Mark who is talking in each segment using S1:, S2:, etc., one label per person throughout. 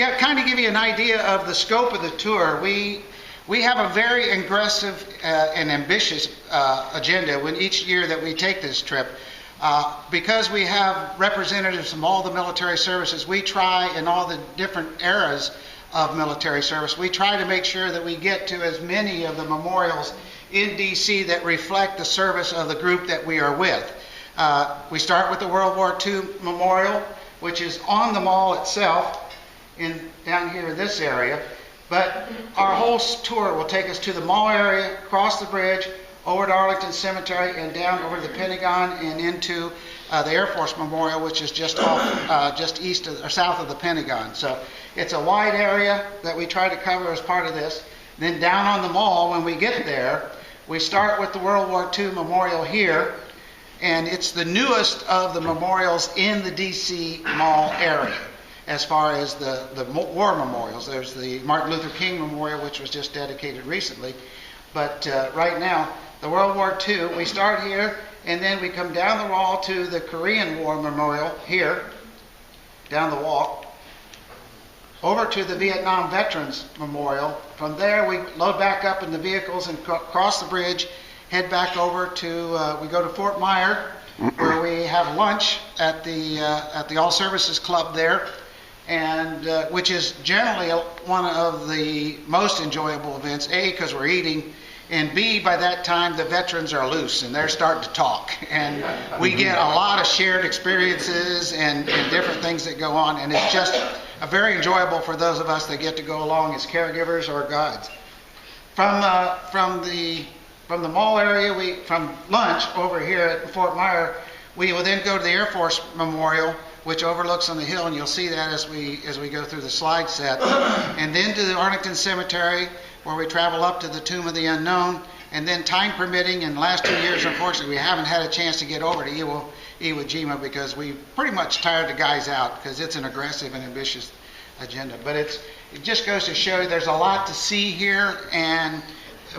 S1: kind of give you an idea of the scope of the tour, we have a very aggressive and ambitious agenda when each year that we take this trip. Because we have representatives from all the military services, we try, in all the different eras of military service, we try to make sure that we get to as many of the memorials in D.C. that reflect the service of the group that we are with. We start with the World War II Memorial, which is on the mall itself, down here in this area, but our whole tour will take us to the mall area, across the bridge, over to Arlington Cemetery, and down over to the Pentagon and into the Air Force Memorial, which is just off, just east of, or south of the Pentagon. So it's a wide area that we try to cover as part of this. Then down on the mall, when we get there, we start with the World War II Memorial here, and it's the newest of the memorials in the D.C. Mall area. As far as the war memorials, there's the Martin Luther King Memorial, which was just dedicated recently. But right now, the World War II, we start here, and then we come down the wall to the Korean War Memorial here, down the walk, over to the Vietnam Veterans Memorial. From there, we load back up in the vehicles and cross the bridge, head back over to, we go to Fort Myer, where we have lunch at the All Services Club there, and which is generally one of the most enjoyable events, A, because we're eating, and B, by that time the veterans are loose and they're starting to talk, and we get a lot of shared experiences and different things that go on, and it's just very enjoyable for those of us that get to go along as caregivers or guides. From the mall area, from lunch over here at Fort Myer, we will then go to the Air Force Memorial, which overlooks on the hill, and you'll see that as we go through the slide set. And then to the Arlington Cemetery, where we travel up to the Tomb of the Unknown, and then time permitting, in the last 2 years, unfortunately, we haven't had a chance to get over to Iwo Jima because we pretty much tired the guys out because it's an aggressive and ambitious agenda. But it just goes to show you there's a lot to see here, and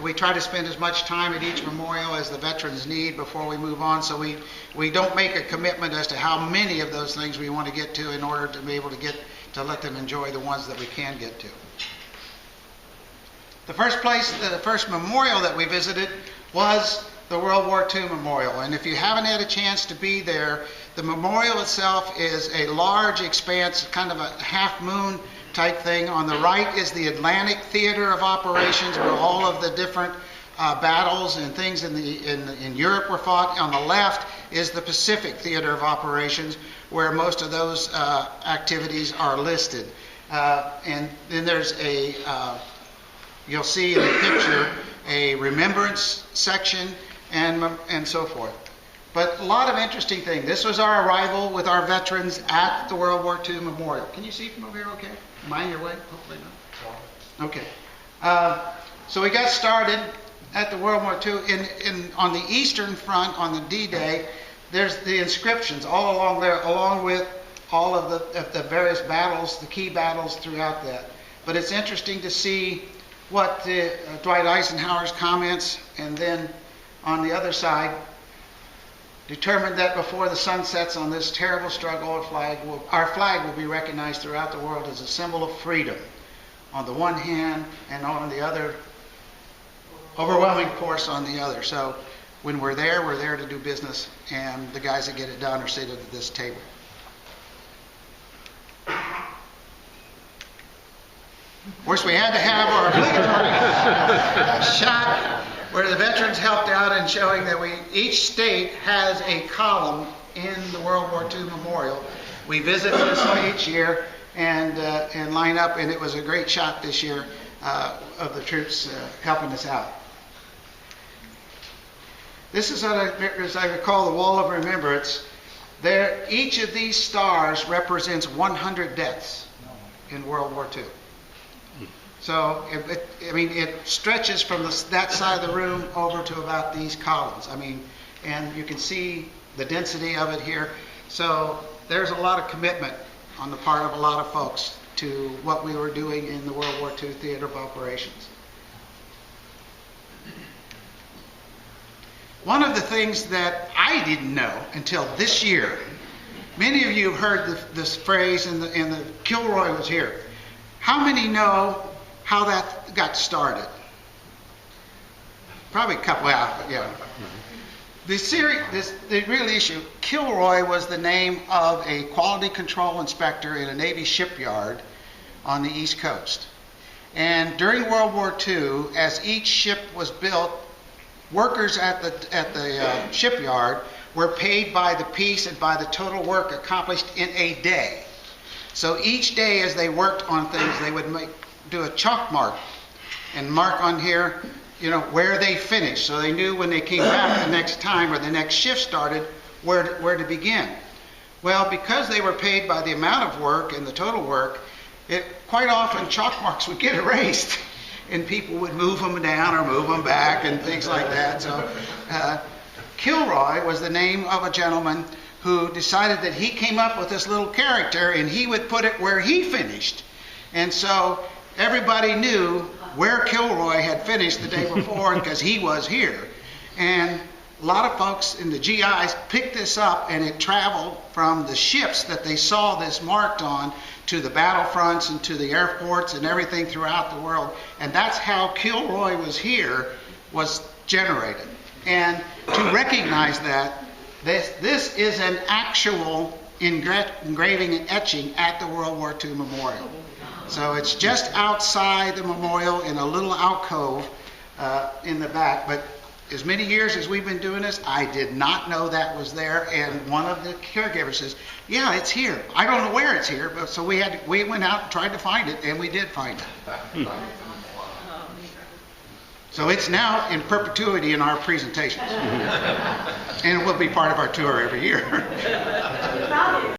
S1: we try to spend as much time at each memorial as the veterans need before we move on, so we don't make a commitment as to how many of those things we want to get to in order to be able to let them enjoy the ones that we can get to. The first memorial that we visited was the World War II Memorial, and if you haven't had a chance to be there, the memorial itself is a large expanse, kind of a half moon type thing. On the right is the Atlantic Theater of Operations, where all of the different battles and things in Europe were fought. On the left is the Pacific Theater of Operations, where most of those activities are listed. And then there's you'll see in the picture a remembrance section and so forth. But a lot of interesting things. This was our arrival with our veterans at the World War II Memorial. Can you see from over here okay? Am I in your way? Hopefully not. Okay. So we got started at the World War II. On the eastern front, on the D-Day, there's the inscriptions all along there, along with all of the various battles, the key battles throughout that. But it's interesting to see what Dwight Eisenhower's comments, and then on the other side, determined that before the sun sets on this terrible struggle, our flag will be recognized throughout the world as a symbol of freedom on the one hand, and on the other, overwhelming force on the other. So when we're there to do business, and the guys that get it done are seated at this table. Of course, we had to have our obligatory shot where the veterans helped out in showing that each state has a column in the World War II Memorial. We visit this each year and line up, and it was a great shot this year of the troops helping us out. This is, as I recall, the Wall of Remembrance. Each of these stars represents 100 deaths in World War II. So, it stretches from that side of the room over to about these columns. And you can see the density of it here. So, there's a lot of commitment on the part of a lot of folks to what we were doing in the World War II Theater of Operations. One of the things that I didn't know until this year, many of you have heard this phrase, and the Kilroy was here. How many know how that got started? Probably a couple, yeah. The real issue, Kilroy was the name of a quality control inspector in a Navy shipyard on the East Coast. And during World War II, as each ship was built, workers at the shipyard were paid by the piece and by the total work accomplished in a day. So each day as they worked on things, they would do a chalk mark and mark on here, where they finished. So they knew when they came back the next time or the next shift started, where to begin. Well, because they were paid by the amount of work and the total work, quite often chalk marks would get erased and people would move them down or move them back and things like that. So Kilroy was the name of a gentleman who decided that he came up with this little character and he would put it where he finished. And so everybody knew where Kilroy had finished the day before because he was here. And a lot of folks in the GIs picked this up, and it traveled from the ships that they saw this marked on to the battlefronts and to the airports and everything throughout the world. And that's how Kilroy was generated. And to recognize that, this is an actual engraving and etching at the World War II Memorial. So it's just outside the memorial in a little alcove in the back. But as many years as we've been doing this, I did not know that was there. And one of the caregivers says, "Yeah, it's here. I don't know where it's here." But so we went out and tried to find it, and we did find it. So it's now in perpetuity in our presentations. And it will be part of our tour every year.